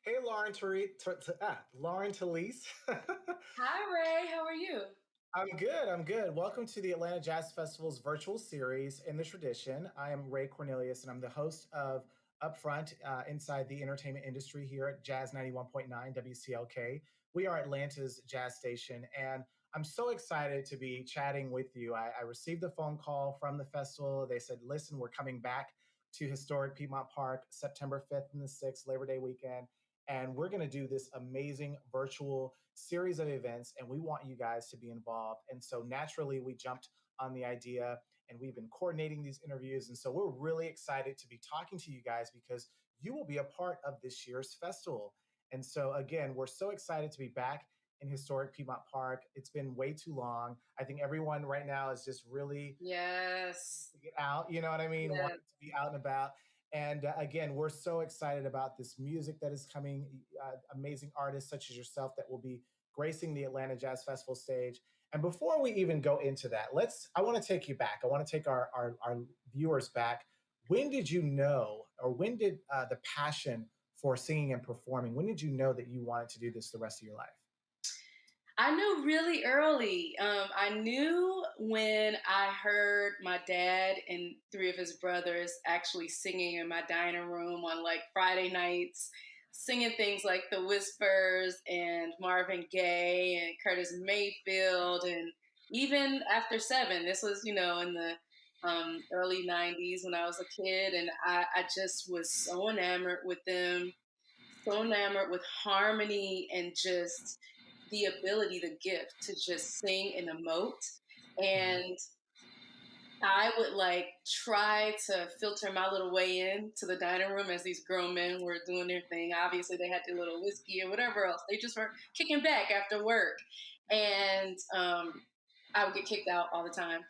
Hey, Laurin Talese. Hi, Ray. How are you? I'm good. I'm good. Welcome to the Atlanta Jazz Festival's virtual series in the tradition. I am Ray Cornelius, and I'm the host of Upfront inside the entertainment industry here at Jazz 91.9 WCLK. We are Atlanta's jazz station, and I'm so excited to be chatting with you. I received a phone call from the festival. They said, listen, we're coming back to historic Piedmont Park September 5th and the 6th, Labor Day weekend. And we're going to do this amazing virtual series of events, and we want you guys to be involved. And so naturally, we jumped on the idea, and we've been coordinating these interviews. And so we're really excited to be talking to you guys because you will be a part of this year's festival. And so, again, we're so excited to be back in historic Piedmont Park. It's been way too long. I think everyone right now is just really Yes. to get out, you know what I mean? Yes. Wanting to be out and about. And again, we're so excited about this music that is coming, amazing artists such as yourself that will be gracing the Atlanta Jazz Festival stage. And before we even go into that, I want to take you back. I want to take our viewers back. When did you know, or when did the passion for singing and performing, when did you know that you wanted to do this the rest of your life? I knew really early. I knew when I heard my dad and three of his brothers actually singing in my dining room on like Friday nights, singing things like The Whispers and Marvin Gaye and Curtis Mayfield. And even after seven, this was, in the early 90s when I was a kid. And I just was so enamored with them, so enamored with harmony and just the ability, the gift to just sing and emote. And I would like try to filter my little way in to the dining room as these grown men were doing their thing. Obviously, they had their little whiskey or whatever else. They just were kicking back after work. And I would get kicked out all the time.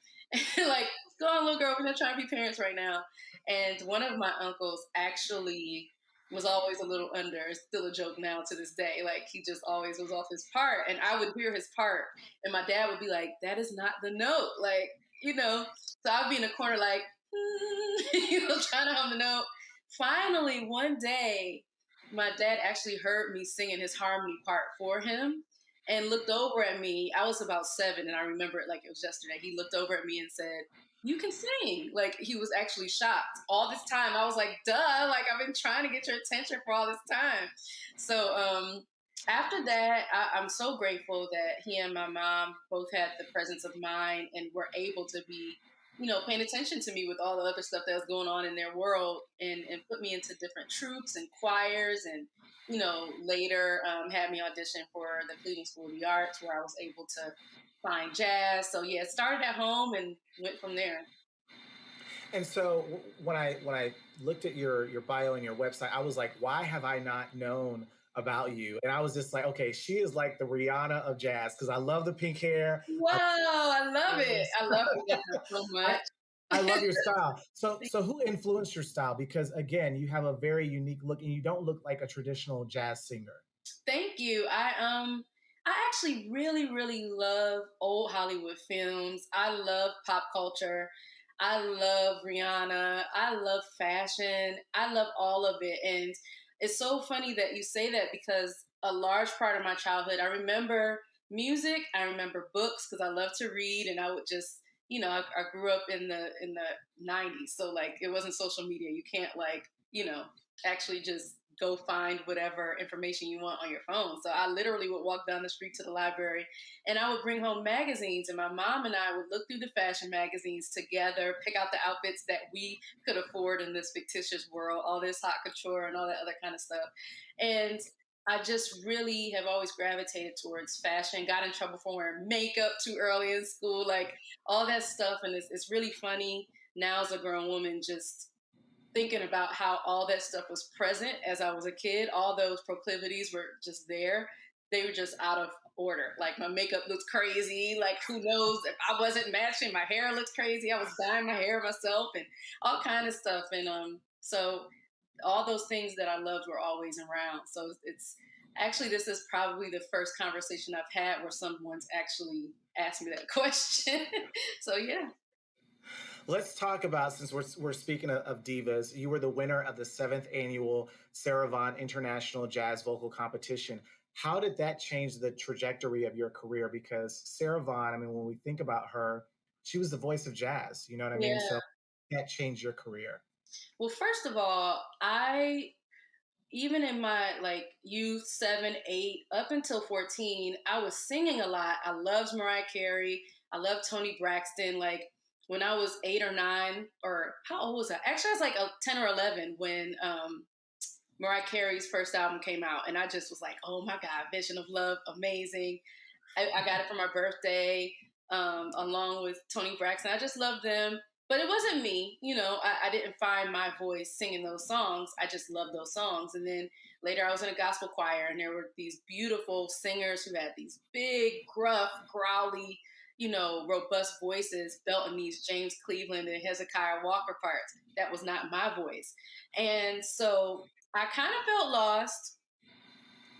Like, go on, little girl, we're not trying to be parents right now. And one of my uncles actually was always a little under. It's still a joke now to this day. Like, he just always was off his part. And I would hear his part. And my dad would be like, that is not the note. Like, so I'd be in the corner like, trying to hum the note. Finally, one day, my dad actually heard me singing his harmony part for him and looked over at me. I was about seven, and I remember it like it was yesterday. He looked over at me and said, "You can sing." Like, he was actually shocked. All this time, I was like, "Duh!" Like, I've been trying to get your attention for all this time. So after that, I'm so grateful that he and my mom both had the presence of mind and were able to be, paying attention to me with all the other stuff that was going on in their world, and put me into different troops and choirs, and later had me audition for the Cleveland School of the Arts, where I was able to find jazz. So yeah, it started at home and went from there. And so when I looked at your bio and your website, I was like, why have I not known about you? And I was just like, okay, she is like the Rihanna of jazz because I love the pink hair. Wow, I love it. I love it so I, much. I love your style. So who influenced your style? Because again, you have a very unique look, and you don't look like a traditional jazz singer. Thank you. I actually really really love old Hollywood films. I love pop culture. I love Rihanna. I love fashion. I love all of it. And it's so funny that you say that because a large part of my childhood, I remember music, I remember books because I love to read, and I would just, I grew up in the 90s. So like it wasn't social media. You can't like, actually just go find whatever information you want on your phone. So I literally would walk down the street to the library and I would bring home magazines, and my mom and I would look through the fashion magazines together, pick out the outfits that we could afford in this fictitious world, all this hot couture and all that other kind of stuff. And I just really have always gravitated towards fashion, got in trouble for wearing makeup too early in school, like all that stuff. And it's really funny now as a grown woman, just thinking about how all that stuff was present as I was a kid. All those proclivities were just there. They were just out of order. Like my makeup looks crazy. Like who knows if I wasn't matching, my hair looks crazy. I was dyeing my hair myself and all kind of stuff. And so all those things that I loved were always around. So it's actually, this is probably the first conversation I've had where someone's actually asked me that question. So yeah. Let's talk about, since we're speaking of divas, you were the winner of the seventh annual Sarah Vaughan International Jazz Vocal Competition. How did that change the trajectory of your career? Because Sarah Vaughan, I mean, when we think about her, she was the voice of jazz. You know what I mean? Yeah. So that changed your career. Well, first of all, I even in my like youth, 7, 8, up until 14, I was singing a lot. I loved Mariah Carey. I loved Tony Braxton. Like when I was 8 or 9, or how old was I? Actually, I was like 10 or 11 when Mariah Carey's first album came out. And I just was like, oh my God, Vision of Love, amazing. I got it for my birthday, along with Tony Braxton. I just love them. But it wasn't me, I didn't find my voice singing those songs. I just loved those songs. And then later I was in a gospel choir, and there were these beautiful singers who had these big, gruff, growly, robust voices, belting these James Cleveland and Hezekiah Walker parts. That was not my voice. And so I kind of felt lost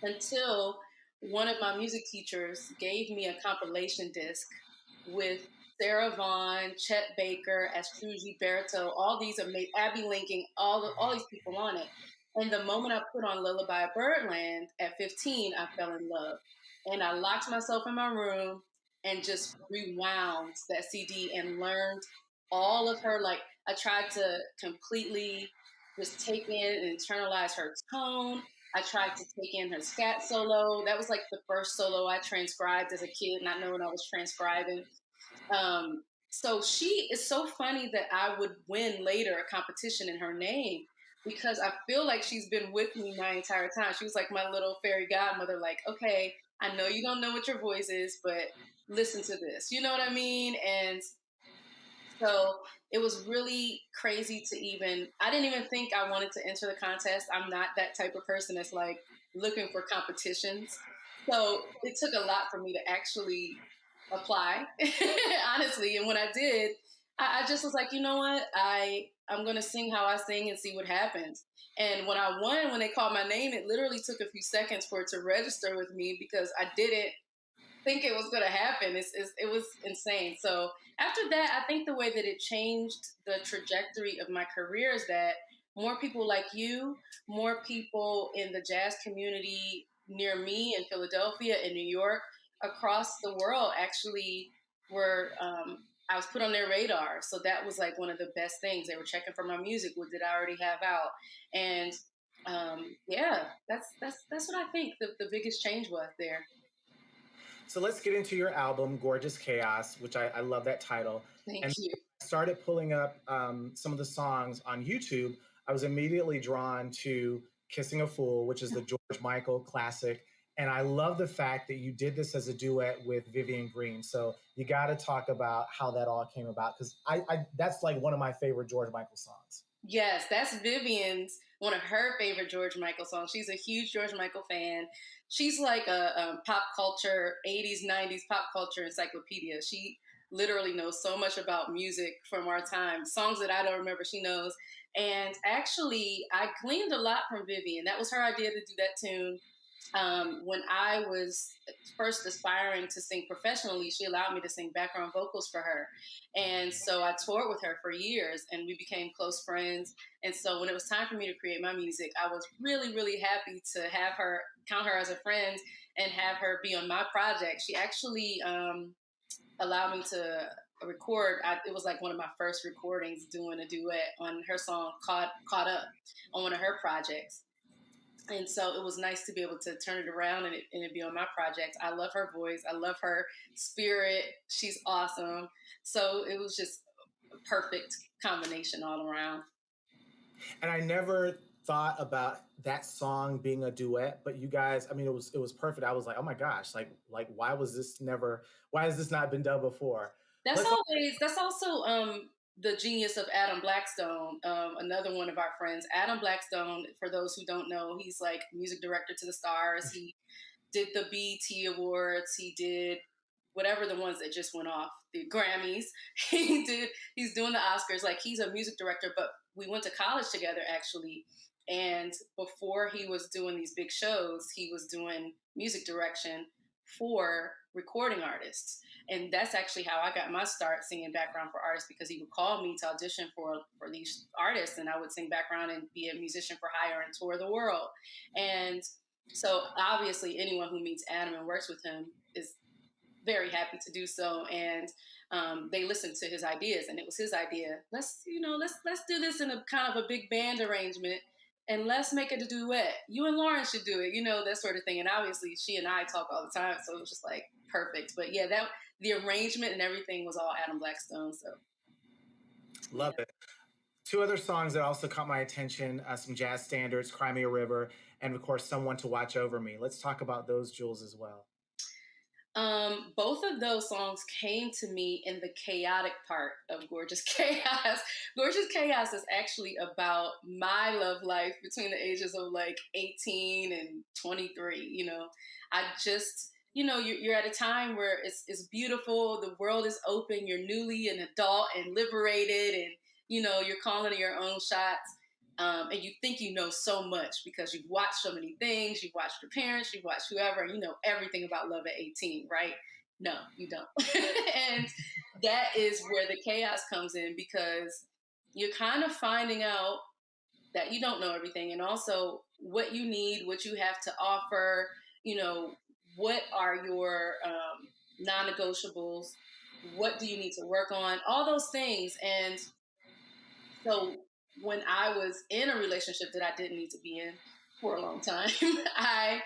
until one of my music teachers gave me a compilation disc with Sarah Vaughan, Chet Baker, Astrucci Berto, all these amazing, Abby Lincoln, all these people on it. And the moment I put on Lullaby Birdland at 15, I fell in love. And I locked myself in my room and just rewound that CD and learned all of her. Like, I tried to completely just take in and internalize her tone. I tried to take in her scat solo. That was like the first solo I transcribed as a kid, not knowing I was transcribing. So she is so funny that I would win later a competition in her name, because I feel like she's been with me my entire time. She was like my little fairy godmother, like, okay, I know you don't know what your voice is, but listen to this. You know what I mean? And so it was really crazy to I didn't even think I wanted to enter the contest. I'm not that type of person that's like looking for competitions. So it took a lot for me to actually apply, honestly. And when I did, I just was like, you know what? I'm going to sing how I sing and see what happens. And when I won, when they called my name, it literally took a few seconds for it to register with me, because I didn't think it was going to happen. It was insane. So after that, I think the way that it changed the trajectory of my career is that more people like you, more people in the jazz community near me in Philadelphia, in New York, across the world actually were. I was put on their radar, so that was like one of the best things. They were checking for my music. What did I already have out? And yeah, that's what I think the biggest change was there. So let's get into your album, Gorgeous Chaos, which I love that title. Thank And you. I started pulling up some of the songs on YouTube. I was immediately drawn to Kissing a Fool, which is the George Michael classic. And I love the fact that you did this as a duet with Vivian Green. So you got to talk about how that all came about, because that's like one of my favorite George Michael songs. Yes, that's Vivian's one of her favorite George Michael songs. She's a huge George Michael fan. She's like a pop culture, 80s, 90s pop culture encyclopedia. She literally knows so much about music from our time. Songs that I don't remember, she knows. And actually, I gleaned a lot from Vivian. That was her idea to do that tune. When I was first aspiring to sing professionally, she allowed me to sing background vocals for her. And so I toured with her for years, and we became close friends. And so when it was time for me to create my music, I was really, really happy to have her, count her as a friend, and have her be on my project. She actually allowed me to record. It was like one of my first recordings, doing a duet on her song Caught Up on one of her projects. And so it was nice to be able to turn it around and it be on my project. I love her voice. I love her spirit. She's awesome. So it was just a perfect combination all around. And I never thought about that song being a duet, but you guys, I mean, it was perfect. I was like, oh my gosh, like why has this not been done before? Let's That's also the genius of Adam Blackstone, another one of our friends. Adam Blackstone, for those who don't know, he's like music director to the stars. He did the BET Awards. He did whatever the ones that just went off, the Grammys. He's doing the Oscars. Like, he's a music director, but we went to college together actually. And before he was doing these big shows, he was doing music direction for recording artists. And that's actually how I got my start singing background for artists, because he would call me to audition for these artists, and I would sing background and be a musician for hire and tour the world. And so obviously anyone who meets Adam and works with him is very happy to do so. And they listened to his ideas, and it was his idea. Let's do this in a kind of a big band arrangement, and let's make it a duet. You and Laurin should do it, that sort of thing. And obviously, she and I talk all the time, so it was just like perfect. But yeah, that the arrangement and everything was all Adam Blackstone. So Love it. Two other songs that also caught my attention, some jazz standards, Cry Me a River, and of course, Someone to Watch Over Me. Let's talk about those jewels as well. Both of those songs came to me in the chaotic part of Gorgeous Chaos. Gorgeous Chaos is actually about my love life between the ages of like 18 and 23. I just, you're at a time where it's beautiful. The world is open. You're newly an adult and liberated, and, you're calling your own shots. And you think you know so much because you've watched so many things, you've watched your parents, you've watched whoever, and you know everything about love at 18, right? No, you don't. And that is where the chaos comes in, because you're kind of finding out that you don't know everything, and also what you need, what you have to offer, what are your non-negotiables, what do you need to work on, all those things. And so when I was in a relationship that I didn't need to be in for a long time, I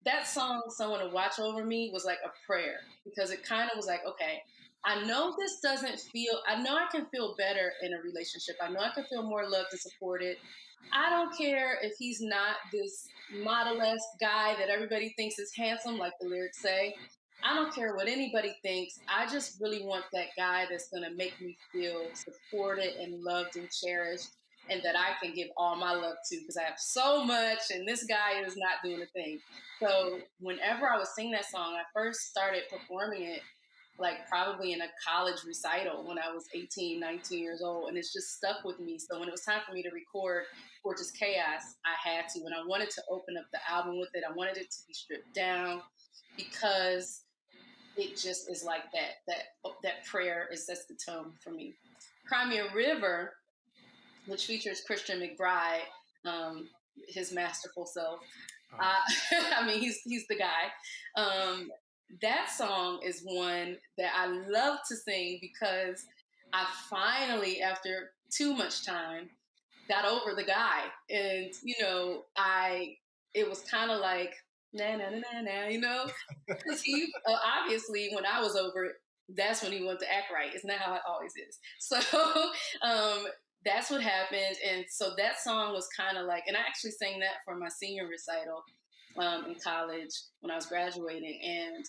that song "Someone to Watch Over Me" was like a prayer, because it kind of was like, okay, I know this doesn't feel. I know I can feel better in a relationship. I know I can feel more loved and supported. I don't care if he's not this model-esque guy that everybody thinks is handsome, like the lyrics say. I don't care what anybody thinks. I just really want that guy that's going to make me feel supported and loved and cherished, and that I can give all my love to, because I have so much and this guy is not doing a thing. So whenever I was singing that song, I first started performing it like probably in a college recital when I was 18, 19 years old. And it's just stuck with me. So when it was time for me to record Gorgeous Chaos, I had to. And I wanted to open up the album with it. I wanted it to be stripped down, because it just is like that prayer sets the tone for me. Cry Me a River, which features Christian McBride, his masterful self. I mean, he's the guy. That song is one that I love to sing, because I finally, after too much time, got over the guy. And, it was kind of like, na na na na na, because he obviously, when I was over it, that's when he wanted to act right. Isn't that how it always is? So that's what happened. And so that song was kind of like, and I actually sang that for my senior recital in college when I was graduating. And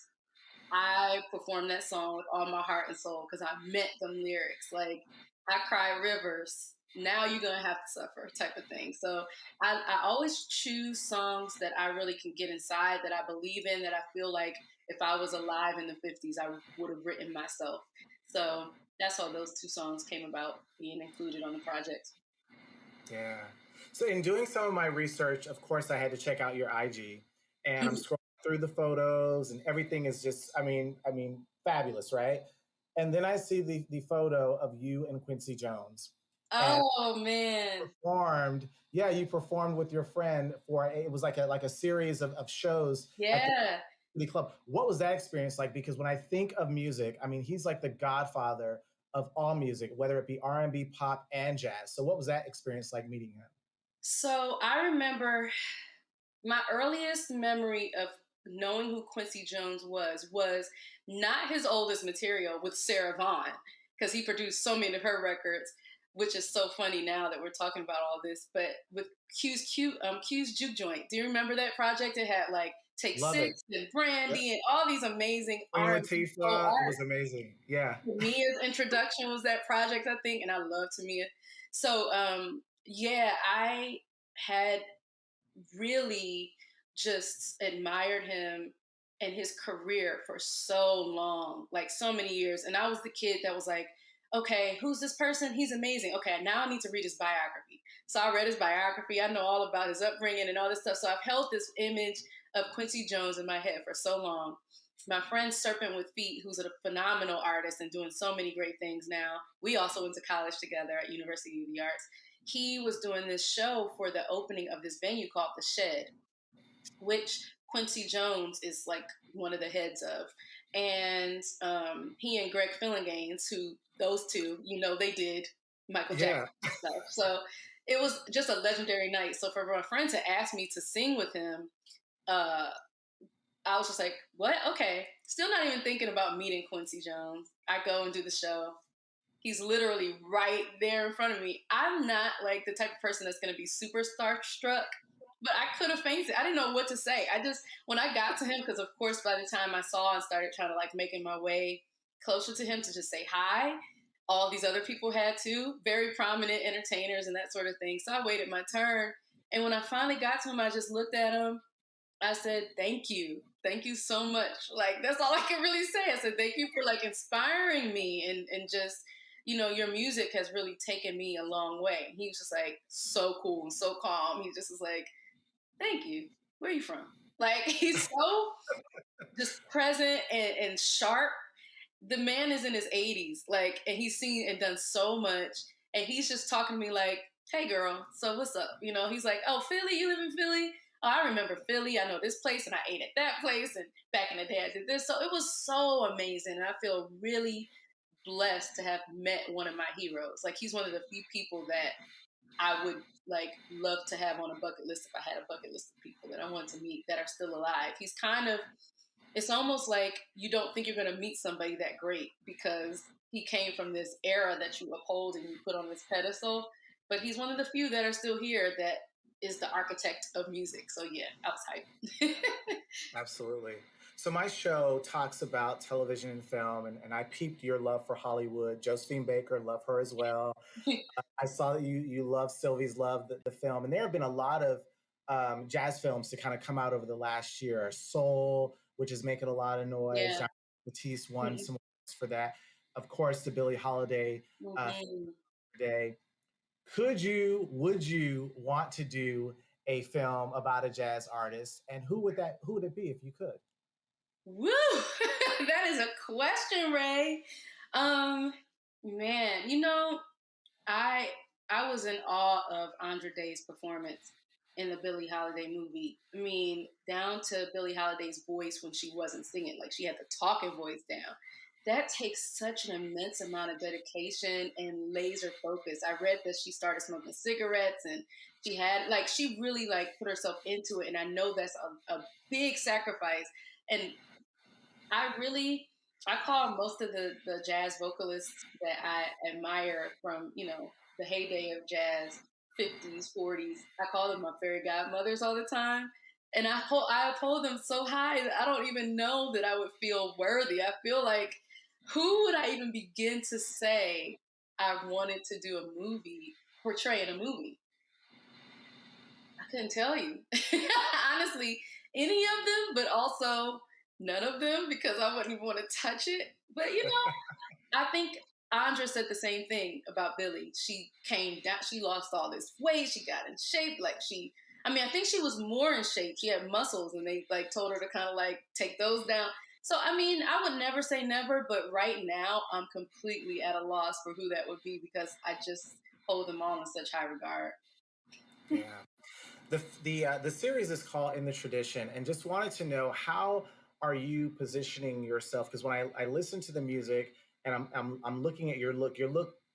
I performed that song with all my heart and soul, because I meant them lyrics. Like, I cry rivers, now you're going to have to suffer, type of thing. So I always choose songs that I really can get inside, that I believe in, that I feel like if I was alive in the 50s, I would have written myself. So that's how those two songs came about being included on the project. Yeah. So in doing some of my research, of course, I had to check out your IG, and I'm scrolling through the photos, and everything is just, fabulous, right? And then I see the photo of you and Quincy Jones. Oh man! You performed with your friend for it was like a series of shows. Yeah. The club. What was that experience like? Because when I think of music, he's like the godfather of all music, whether it be R&B, pop, and jazz. So what was that experience like meeting him? So I remember my earliest memory of knowing who Quincy Jones was not his oldest material with Sarah Vaughan, because he produced so many of her records, which is so funny now that we're talking about all this. But with Q's Juke Joint, do you remember that project? It had like Take Love Six it. and Brandy and all these amazing Queen R&B Latifah was amazing. Yeah. Tamia's introduction was that project, I think, and I love Tamia. So I had really just admired him and his career for so long, like so many years. And I was the kid that was like, okay, who's this person? He's amazing. Okay, now I need to read his biography. So I read his biography. I know all about his upbringing and all this stuff. So I've held this image of Quincy Jones in my head for so long. My friend Serpent with Feet, who's a phenomenal artist and doing so many great things now. We also went to college together at University of the Arts. He was doing this show for the opening of this venue called The Shed, which Quincy Jones is like one of the heads of. And he and Greg Phillinganes, who those two, they did Michael Jackson Yeah. stuff. So it was just a legendary night. So for my friend to ask me to sing with him, uh, I was just like, what? Okay. Still not even thinking about meeting Quincy Jones. I go and do the show. He's literally right there in front of me. I'm not like the type of person that's going to be super starstruck, but I could have fainted. I didn't know what to say. When I got to him, because of course, by the time I saw and started trying to like making my way closer to him to just say hi, all these other people had too, very prominent entertainers and that sort of thing. So I waited my turn. And when I finally got to him, I just looked at him. I said, thank you. Thank you so much. Like, that's all I can really say. I said, thank you for like inspiring me and just, your music has really taken me a long way. He was just like so cool and so calm. He just was like, thank you. Where are you from? Like, he's so just present and sharp. The man is in his 80s, like, and he's seen and done so much. And he's just talking to me like, hey girl, so what's up? He's like, oh, Philly, you live in Philly? Oh, I remember Philly. I know this place and I ate at that place. And back in the day I did this. So it was so amazing. And I feel really blessed to have met one of my heroes. Like, he's one of the few people that I would like love to have on a bucket list if I had a bucket list of people that I want to meet that are still alive. It's almost like you don't think you're going to meet somebody that great because he came from this era that you uphold and you put on this pedestal. But he's one of the few that are still here that is the architect of music. So yeah, I was hyped. Absolutely. So my show talks about television and film, and I peeped your love for Hollywood. Josephine Baker, love her as well. I saw that you love Sylvie's Love, the film, and there have been a lot of jazz films to kind of come out over the last year. Soul, which is making a lot of noise. Yeah. John Batiste won some awards for that. Of course, the Billie Holiday Mm-hmm. day. Would you want to do a film about a jazz artist, and who would it be if you could? Woo! That is a question, Ray. Man, I I was in awe of Andra Day's performance in the Billie Holiday movie. I mean, down to Billie Holiday's voice when she wasn't singing, like she had the talking voice down. That takes such an immense amount of dedication and laser focus. I read that she started smoking cigarettes and she really like put herself into it. And I know that's a big sacrifice. And I call most of the jazz vocalists that I admire from, the heyday of jazz, 50s, 40s. I call them my fairy godmothers all the time. And I hold them so high that I don't even know that I would feel worthy. I feel like, who would I even begin to say I wanted to do a movie, portray in a movie? I couldn't tell you. Honestly, any of them, but also none of them because I wouldn't even want to touch it. But I think Andra said the same thing about Billie. She came down, she lost all this weight, she got in shape. I think she was more in shape. She had muscles and they like told her to kind of like take those down. So, I would never say never, but right now I'm completely at a loss for who that would be because I just hold them all in such high regard. Yeah. The series is called In the Tradition, and just wanted to know, how are you positioning yourself? Because when I listen to the music and I'm looking at your look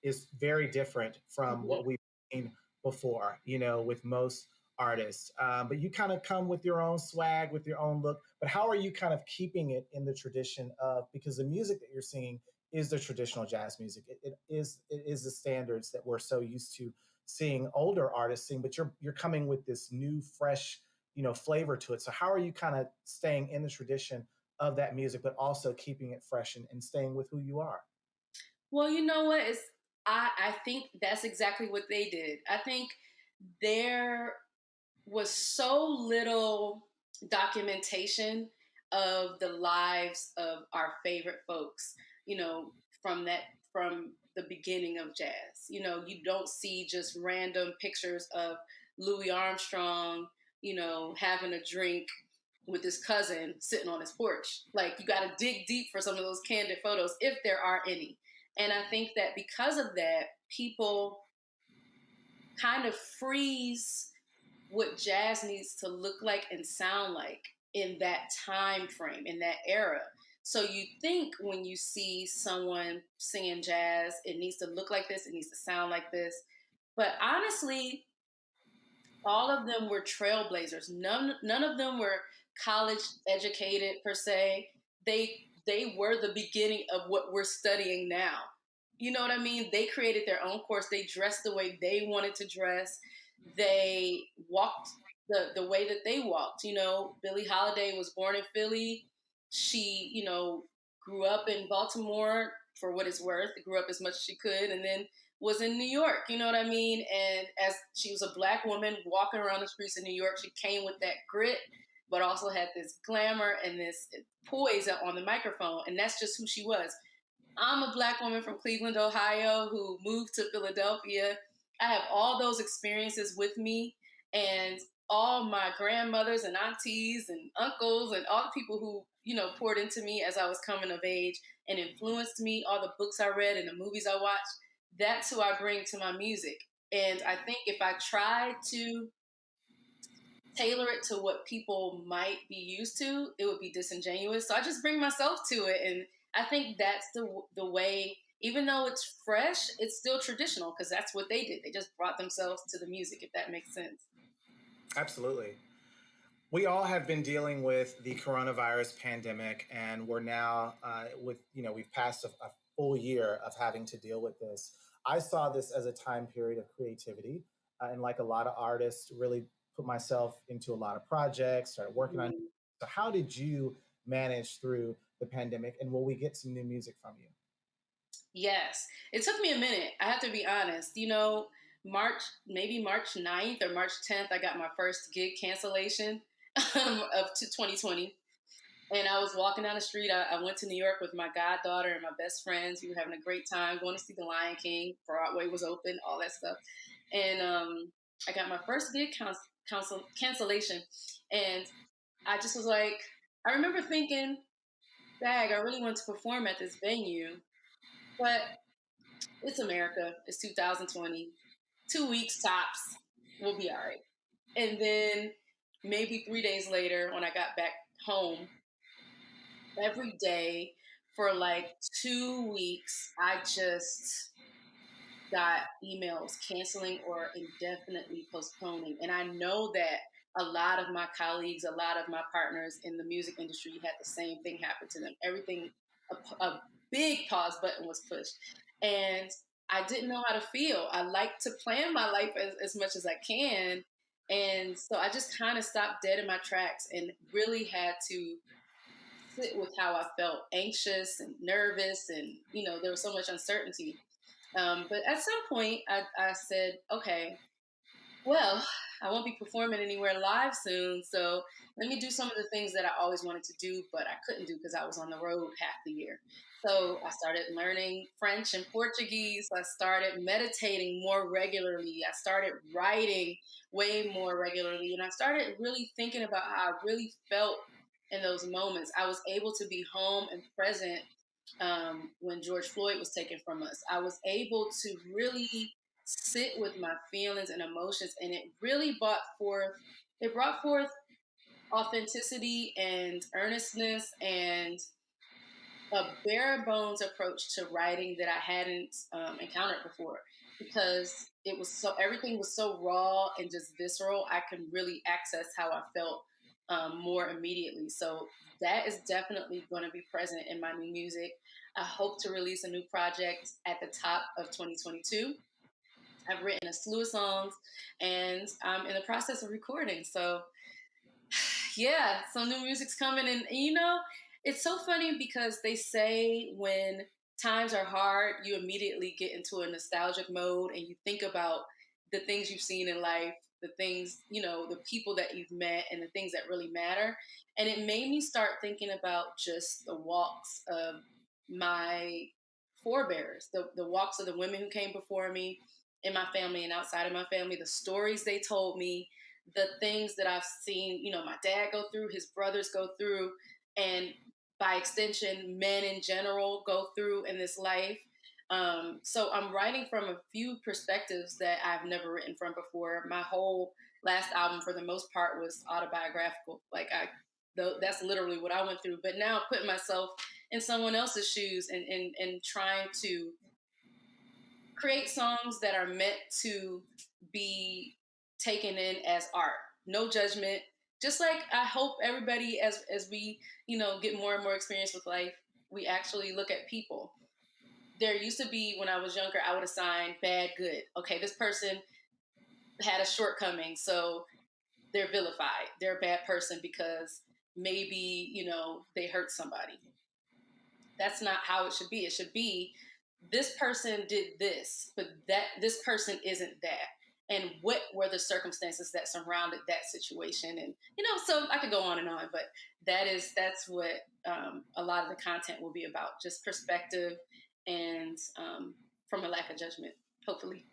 is very different from Mhm. what we've seen before, with most artists. But you kind of come with your own swag, with your own look. But how are you kind of keeping it in the tradition of, because the music that you're singing is the traditional jazz music. It is the standards that we're so used to seeing older artists sing, but you're coming with this new, fresh, flavor to it. So how are you kind of staying in the tradition of that music, but also keeping it fresh and staying with who you are? Well, you know what? I think that's exactly what they did. I think there was so little documentation of the lives of our favorite folks, you know, from the beginning of jazz. You don't see just random pictures of Louis Armstrong, having a drink with his cousin sitting on his porch. Like, you got to dig deep for some of those candid photos, if there are any. And I think that because of that, people kind of freeze what jazz needs to look like and sound like in that time frame, in that era. So you think when you see someone singing jazz, it needs to look like this, it needs to sound like this. But honestly, all of them were trailblazers. None of them were college educated per se. They were the beginning of what we're studying now. You know what I mean? They created their own course. They dressed the way they wanted to dress. They walked the way that they walked. You know, Billie Holiday was born in Philly. She, grew up in Baltimore for what it's worth. Grew up as much as she could, and then was in New York, you know what I mean? And as she was a Black woman walking around the streets of New York, she came with that grit, but also had this glamour and this poise on the microphone. And that's just who she was. I'm a Black woman from Cleveland, Ohio, who moved to Philadelphia. I have all those experiences with me, and all my grandmothers and aunties and uncles and all the people who, poured into me as I was coming of age and influenced me, all the books I read and the movies I watched. That's who I bring to my music. And I think if I try to tailor it to what people might be used to, it would be disingenuous. So I just bring myself to it. And I think that's the way, even though it's fresh, it's still traditional because that's what they did. They just brought themselves to the music, if that makes sense. Absolutely. We all have been dealing with the coronavirus pandemic, and we're now we've passed a full year of having to deal with this. I saw this as a time period of creativity, and like a lot of artists, really put myself into a lot of projects, started working on. Mhm. So, how did you manage through the pandemic, and will we get some new music from you? Yes. It took me a minute. I have to be honest. Maybe March 9th or March 10th, I got my first gig cancellation of 2020. And I was walking down the street. I went to New York with my goddaughter and my best friends. We were having a great time going to see The Lion King. Broadway was open, all that stuff. And I got my first gig cancellation. And I just was like, I remember thinking, dag, I really want to perform at this venue. But it's America. It's 2020. 2 weeks tops. We'll be all right. And then maybe 3 days later, when I got back home, every day for like 2 weeks, I just got emails canceling or indefinitely postponing. And I know that a lot of my colleagues, a lot of my partners in the music industry had the same thing happen to them. Everything, a big pause button was pushed. And I didn't know how to feel. I like to plan my life as much as I can. And so I just kind of stopped dead in my tracks and really had to sit with how I felt anxious and nervous. And, there was so much uncertainty. But at some point, I said, okay, well, I won't be performing anywhere live soon. So let me do some of the things that I always wanted to do, but I couldn't do because I was on the road half the year. So I started learning French and Portuguese. I started meditating more regularly. I started writing way more regularly. And I started really thinking about how I really felt in those moments. I was able to be home and present when George Floyd was taken from us. I was able to really sit with my feelings and emotions, and it brought forth authenticity and earnestness and a bare bones approach to writing that I hadn't encountered before, because everything was so raw and just visceral. I can really access how I felt more immediately. So that is definitely going to be present in my new music. I hope to release a new project at the top of 2022. I've written a slew of songs, and I'm in the process of recording. So yeah, some new music's coming, and it's so funny because they say when times are hard, you immediately get into a nostalgic mode and you think about the things you've seen in life, the things, the people that you've met, and the things that really matter. And it made me start thinking about just the walks of my forebears, the walks of the women who came before me, in my family and outside of my family, the stories they told me, the things that I've seen, my dad go through, his brothers go through, and by extension, men in general go through in this life. So I'm writing from a few perspectives that I've never written from before. My whole last album, for the most part, was autobiographical. That's literally what I went through. But now putting myself in someone else's shoes and trying to create songs that are meant to be taken in as art. No judgment. Just like I hope everybody, as we get more and more experience with life, we actually look at people. There used to be, when I was younger, I would assign bad, good. Okay, this person had a shortcoming, so they're vilified. They're a bad person because maybe they hurt somebody. That's not how it should be. It should be, this person did this, but this person isn't that. And what were the circumstances that surrounded that situation? And so I could go on and on, but that's what a lot of the content will be about, just perspective and from a lack of judgment, hopefully.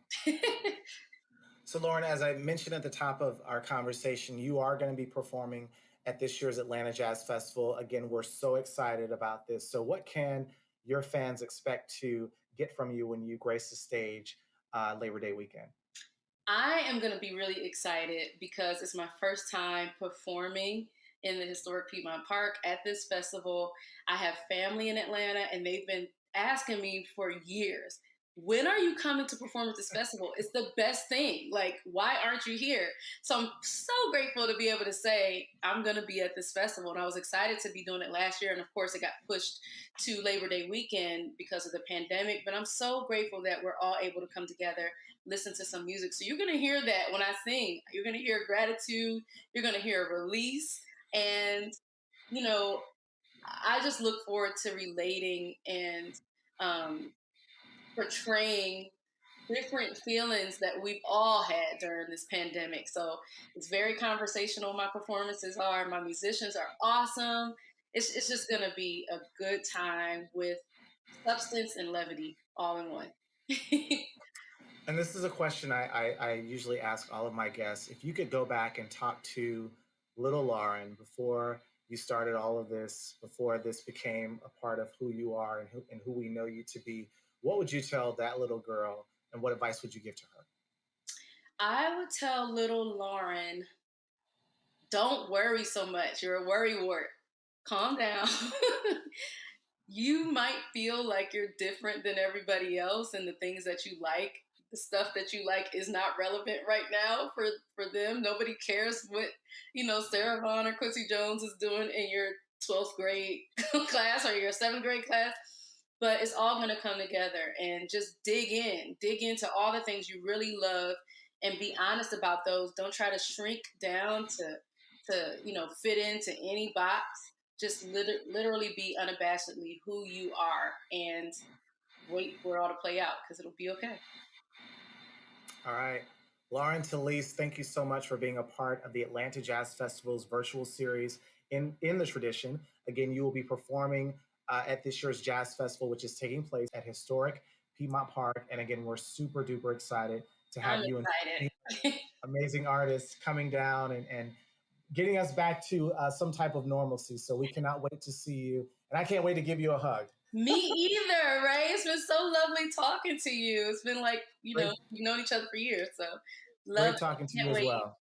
So, Laurin, as I mentioned at the top of our conversation, you are going to be performing at this year's Atlanta Jazz Festival. Again, we're so excited about this. So, what can your fans expect to get from you when you grace the stage Labor Day weekend? I am going to be really excited because it's my first time performing in the historic Piedmont Park at this festival. I have family in Atlanta, and they've been asking me for years, when are you coming to perform at this festival? It's the best thing. Like, why aren't you here? So I'm so grateful to be able to say I'm going to be at this festival. And I was excited to be doing it last year. And of course, it got pushed to Labor Day weekend because of the pandemic. But I'm so grateful that we're all able to come together, listen to some music. So you're going to hear that when I sing. You're going to hear gratitude. You're going to hear a release. And, I just look forward to relating and portraying different feelings that we've all had during this pandemic. So it's very conversational. My performances are, my musicians are awesome. It's just going to be a good time with substance and levity all in one. And this is a question I usually ask all of my guests. If you could go back and talk to little Laurin before you started all of this, before this became a part of who you are and who we know you to be, what would you tell that little girl, and what advice would you give to her? I would tell little Laurin, don't worry so much. You're a worrywart. Calm down. You might feel like you're different than everybody else, and the things that you like, the stuff that you like, is not relevant right now for them. Nobody cares what Sarah Vaughan or Quincy Jones is doing in your 12th grade class or your 7th grade class. But it's all going to come together, and just dig into all the things you really love, and be honest about those. Don't try to shrink down to fit into any box. Just literally be unabashedly who you are, and wait for it all to play out, because it'll be okay. All right. Laurin Talese, thank you so much for being a part of the Atlanta Jazz Festival's virtual series in the tradition. Again, you will be performing at this year's Jazz Festival, which is taking place at historic Piedmont Park. And again, we're super duper excited to have I'm you excited. and amazing artists coming down and getting us back to some type of normalcy. So we cannot wait to see you. And I can't wait to give you a hug. Me either, right? It's been so lovely talking to you. It's been like, Great, we've known each other for years. So love great talking to Can't you as wait. well.